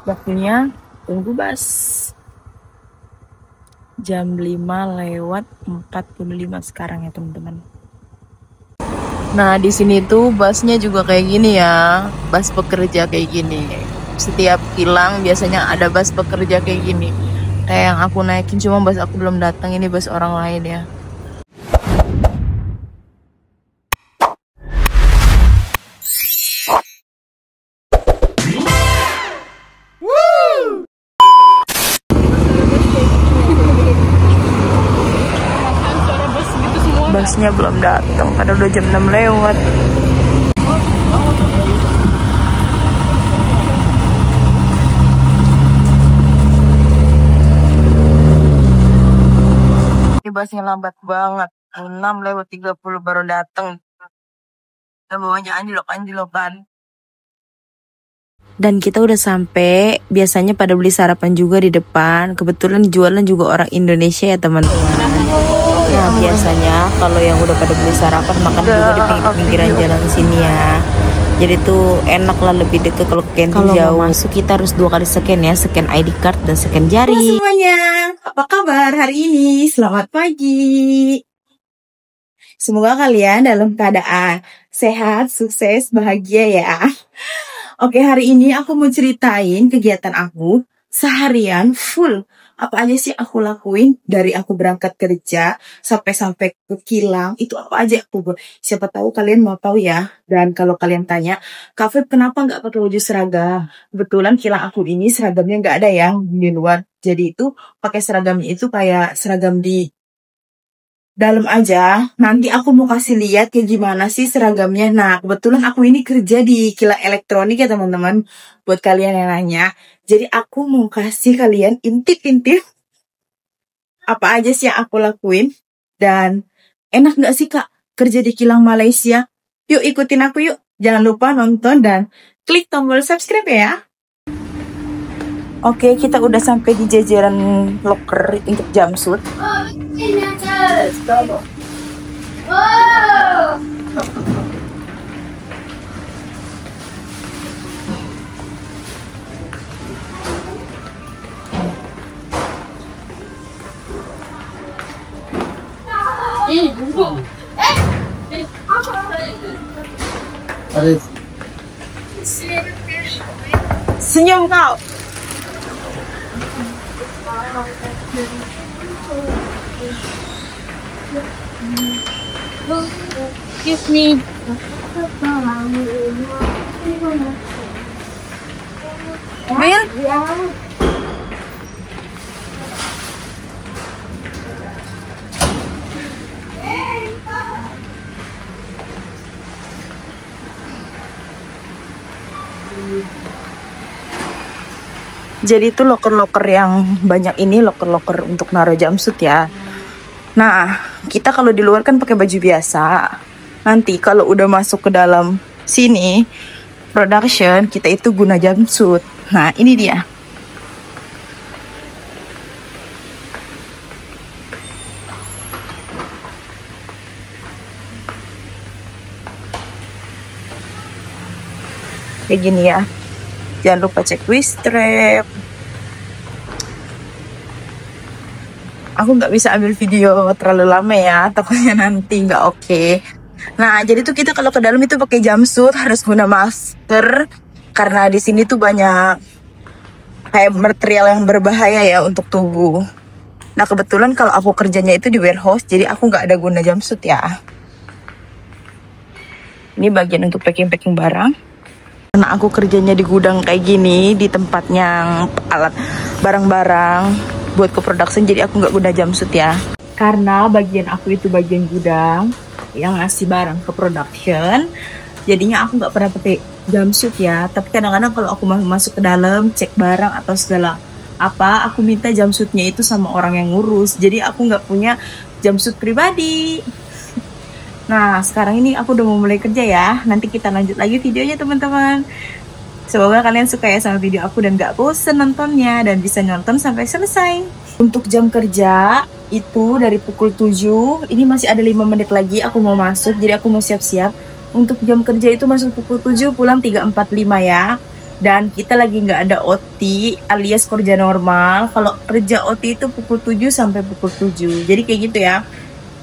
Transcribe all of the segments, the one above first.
Waktunya tunggu bus. Jam 5:45 sekarang ya teman-teman. Nah di sini tuh busnya juga kayak gini ya, bus pekerja kayak gini. Setiap kilang biasanya ada bus pekerja kayak gini. Kayak yang aku naikin, cuma bus aku belum datang, ini bus orang lain ya. Busnya belum datang, padahal udah jam 6 lewat. Ini busnya lambat banget, 6:30 baru datang. Dan bawanya anjlok-anjlokan. Dan kita udah sampai, biasanya pada beli sarapan juga di depan. Kebetulan jualan juga orang Indonesia ya teman-teman. Nah biasanya kalau yang udah pada beli sarapan makan juga di pinggiran jalan sini ya. Jadi tuh enak lah, lebih deket. Kalau ke kantin jauh masuk kita harus 2 kali scan ya, scan ID card dan scan jari. Halo semuanya, apa kabar hari ini? Selamat pagi. Semoga kalian dalam keadaan sehat, sukses, bahagia ya. Oke, hari ini aku mau ceritain kegiatan aku seharian full. Apa aja sih aku lakuin dari aku berangkat kerja sampai ke kilang, itu apa aja aku buat. Siapa tahu kalian mau tahu ya. Dan kalau kalian tanya, Kak Feb kenapa nggak pakai baju seragam? Kebetulan kilang aku ini seragamnya nggak ada yang di luar. Jadi itu pakai seragamnya itu kayak seragam di dalam aja. Nanti aku mau kasih lihat kayak gimana sih seragamnya. Nah, kebetulan aku ini kerja di kilang elektronik ya teman-teman. Buat kalian yang nanya. Jadi aku mau kasih kalian intip-intip apa aja sih yang aku lakuin. Dan enak gak sih Kak kerja di kilang Malaysia? Yuk ikutin aku yuk. Jangan lupa nonton dan klik tombol subscribe ya. Oke, kita udah sampai di jajaran locker untuk jumpsuit. Senyum kau. Excuse me. Will? Jadi itu loker-loker yang banyak ini loker-loker untuk naruh jumpsuit ya. Nah, kita kalau di luar kan pakai baju biasa. Nanti kalau udah masuk ke dalam sini production, kita itu guna jumpsuit. Nah, ini dia. Kayak gini ya. Jangan lupa cek waist strap. Aku nggak bisa ambil video terlalu lama ya, takutnya nanti nggak oke. Nah, jadi tuh kita kalau ke dalam itu pakai jumpsuit harus guna masker karena di sini tuh banyak kayak material yang berbahaya ya untuk tubuh. Nah, kebetulan kalau aku kerjanya itu di warehouse, jadi aku nggak ada guna jumpsuit ya. Ini bagian untuk packing-packing barang. Karena aku kerjanya di gudang kayak gini, di tempat yang alat barang-barang buat ke production, jadi aku nggak guna jumpsuit ya. Karena bagian aku itu bagian gudang yang ngasih barang ke production, jadinya aku nggak pernah pakai jumpsuit ya. Tapi kadang-kadang kalau aku masuk ke dalam cek barang atau segala apa, aku minta jumpsuitnya itu sama orang yang ngurus. Jadi aku nggak punya jumpsuit pribadi. Nah, sekarang ini aku udah mau mulai kerja ya. Nanti kita lanjut lagi videonya teman-teman. Semoga kalian suka ya sama video aku dan gak bosen nontonnya. Dan bisa nonton sampai selesai. Untuk jam kerja itu dari pukul 7. Ini masih ada 5 menit lagi aku mau masuk. Jadi aku mau siap-siap. Untuk jam kerja itu masuk pukul 7, pulang 3:45 ya. Dan kita lagi nggak ada OT alias kerja normal. Kalau kerja OT itu pukul 7 sampai pukul 7. Jadi kayak gitu ya.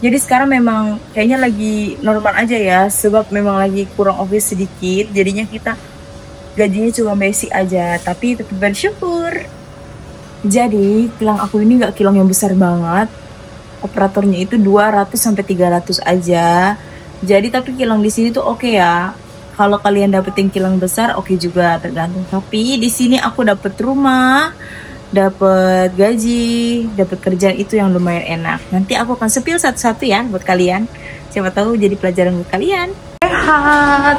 Jadi sekarang memang kayaknya lagi normal aja ya. Sebab memang lagi kurang office sedikit. Jadinya kita gajinya cuma basic aja. Tapi tetap bersyukur. Jadi kilang aku ini nggak kilang yang besar banget. Operatornya itu 200 sampai 300 aja. Jadi tapi kilang di sini tuh oke ya. Kalau kalian dapetin kilang besar, oke juga, tergantung. Tapi di sini aku dapet rumah, dapet gaji, dapet kerjaan, itu yang lumayan enak. Nanti aku akan spill satu-satu ya buat kalian. Siapa tahu jadi pelajaran buat kalian. Rehat.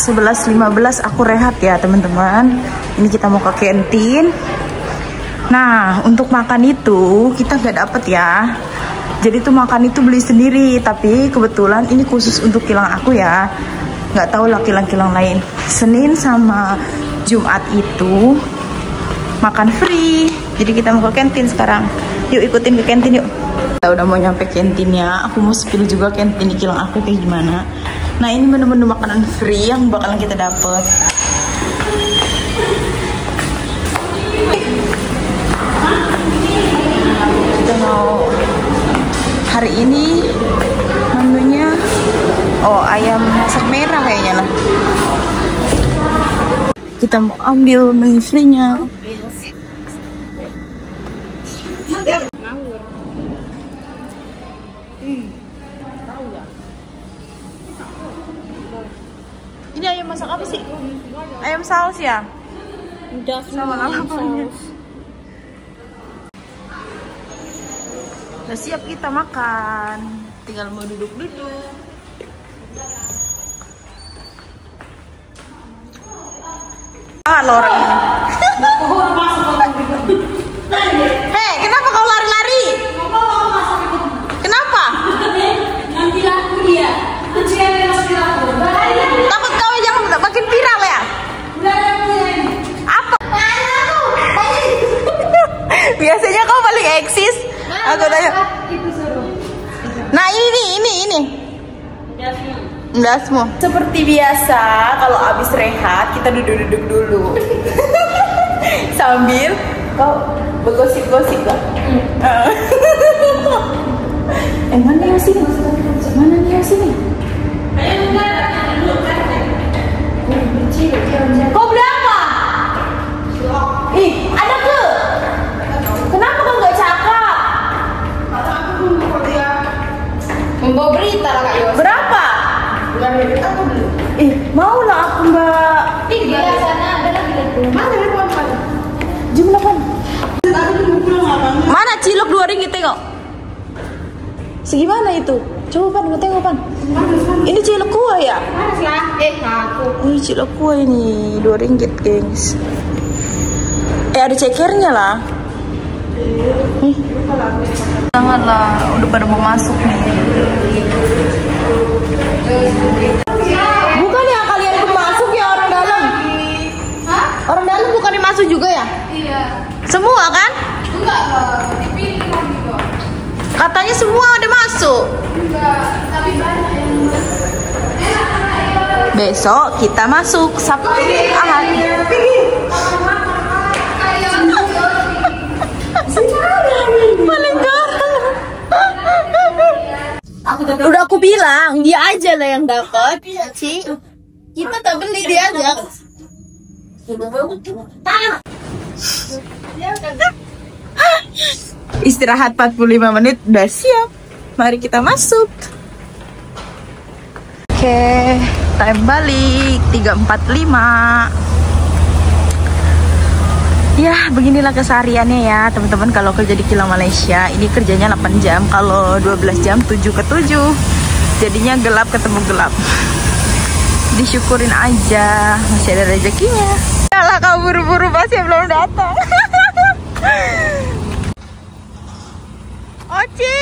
11.15 aku rehat ya teman-teman. Ini kita mau ke kantin. Nah, untuk makan itu kita nggak dapet ya. Jadi tuh makan itu beli sendiri. Tapi kebetulan ini khusus untuk kilang aku ya. Nggak tahu lah kilang-kilang lain. Senin sama Jumat itu makan free. Jadi kita mau ke kantin sekarang. Yuk ikutin ke kantin yuk. Kita udah mau nyampe kantinnya. Aku mau spill juga kantin di kilang aku kayak gimana. Nah ini menu-menu makanan free yang bakalan kita dapet. Kita mau hari ini menunya ayam masak merah kayaknya lah. Kita mau ambil menu free-nya. Ini ayam masak apa sih? Ayam saus ya? Sama lalapanya. Udah siap kita makan. Tinggal mau duduk-duduk. Orang ini. Hei, kenapa kau lari-lari? Kenapa? Nanti laku dia. Takut kau jangan makin viral ya? Apa? Biasanya kau paling eksis. Aku tanya. Nah ini. Enggak semua. Seperti biasa, kalau abis rehat kita duduk-duduk dulu. Sambil kau bergosip-gosip lah. Mana yang sini? Mana yang sini? Kau beli apa? Ih, ada ke? Kenapa kau nggak cakap? Membawa berita lah Kak Yos. Berapa? Mau lah aku Mbak. Di sana ada lagi. Mana berapa? Jam 8. Mana cilok 2 ringgit tengok. Segimana itu? Coba Pan, tengok Pan. Ini cilok kuah ya? Aku. Ini cilok kuah ini 2 ringgit, gengs. Ada cekernya lah. Janganlah, udah pada mau masuk nih. Bukan ya kalian pun masuk ya orang dalam? Hah? Orang dalam bukan masuk juga ya? Iya. Semua kan? Enggak, dipilih juga. Katanya semua ada masuk. Enggak, tapi banyak yang besok kita masuk Sabtu Ahad. Udah aku bilang dia aja lah yang dapat. Ci, kita tak beli dia aja. Istirahat 45 menit udah siap. Mari kita masuk. Oke, time balik 3.45. Ya, beginilah kesehariannya ya teman-teman kalau kerja di kilang Malaysia. Ini kerjanya 8 jam, kalau 12 jam 7 ke 7. Jadinya gelap ketemu gelap. Disyukurin aja, masih ada rezekinya. Yalah kau buru-buru masih belum datang. Oci,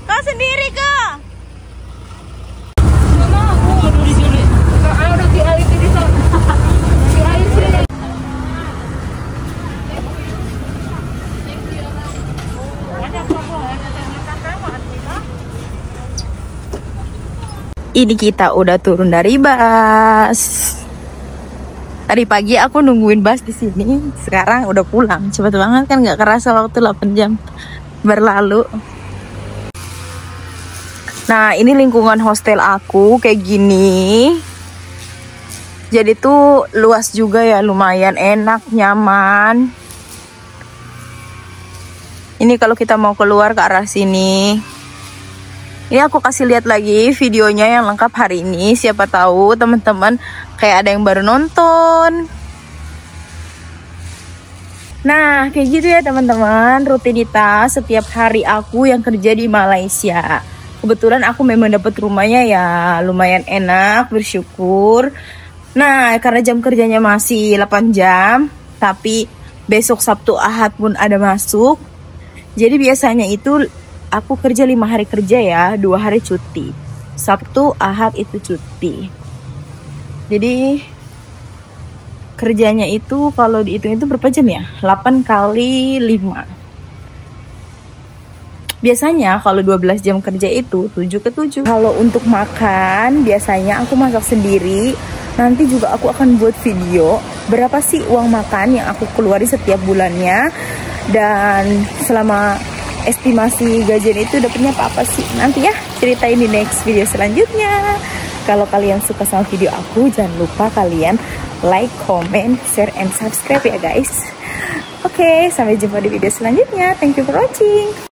kau sendiri kah? Ini kita udah turun dari bus. Tadi pagi aku nungguin bus di sini, sekarang udah pulang. Cepet banget kan, nggak kerasa waktu 8 jam berlalu. Nah, ini lingkungan hostel aku kayak gini. Jadi tuh luas juga ya, lumayan enak, nyaman. Ini kalau kita mau keluar ke arah sini. Ini aku kasih lihat lagi videonya yang lengkap hari ini. Siapa tahu teman-teman kayak ada yang baru nonton. Nah, kayak gitu ya teman-teman, rutinitas setiap hari aku yang kerja di Malaysia. Kebetulan aku memang dapat rumahnya ya lumayan enak, bersyukur. Nah, karena jam kerjanya masih 8 jam, tapi besok Sabtu Ahad pun ada masuk. Jadi biasanya itu aku kerja 5 hari kerja ya, 2 hari cuti. Sabtu, Ahad itu cuti. Jadi kerjanya itu kalau dihitung itu berapa jam ya? 8 kali 5. Biasanya kalau 12 jam kerja itu 7 ke 7. Kalau untuk makan biasanya aku masak sendiri. Nanti juga aku akan buat video berapa sih uang makan yang aku keluarin setiap bulannya. Dan selama estimasi gajian itu dapatnya apa sih, nanti ya ceritain di next video selanjutnya. Kalau kalian suka sama video aku, jangan lupa kalian like, comment, share, and subscribe ya guys. Oke, sampai jumpa di video selanjutnya. Thank you for watching.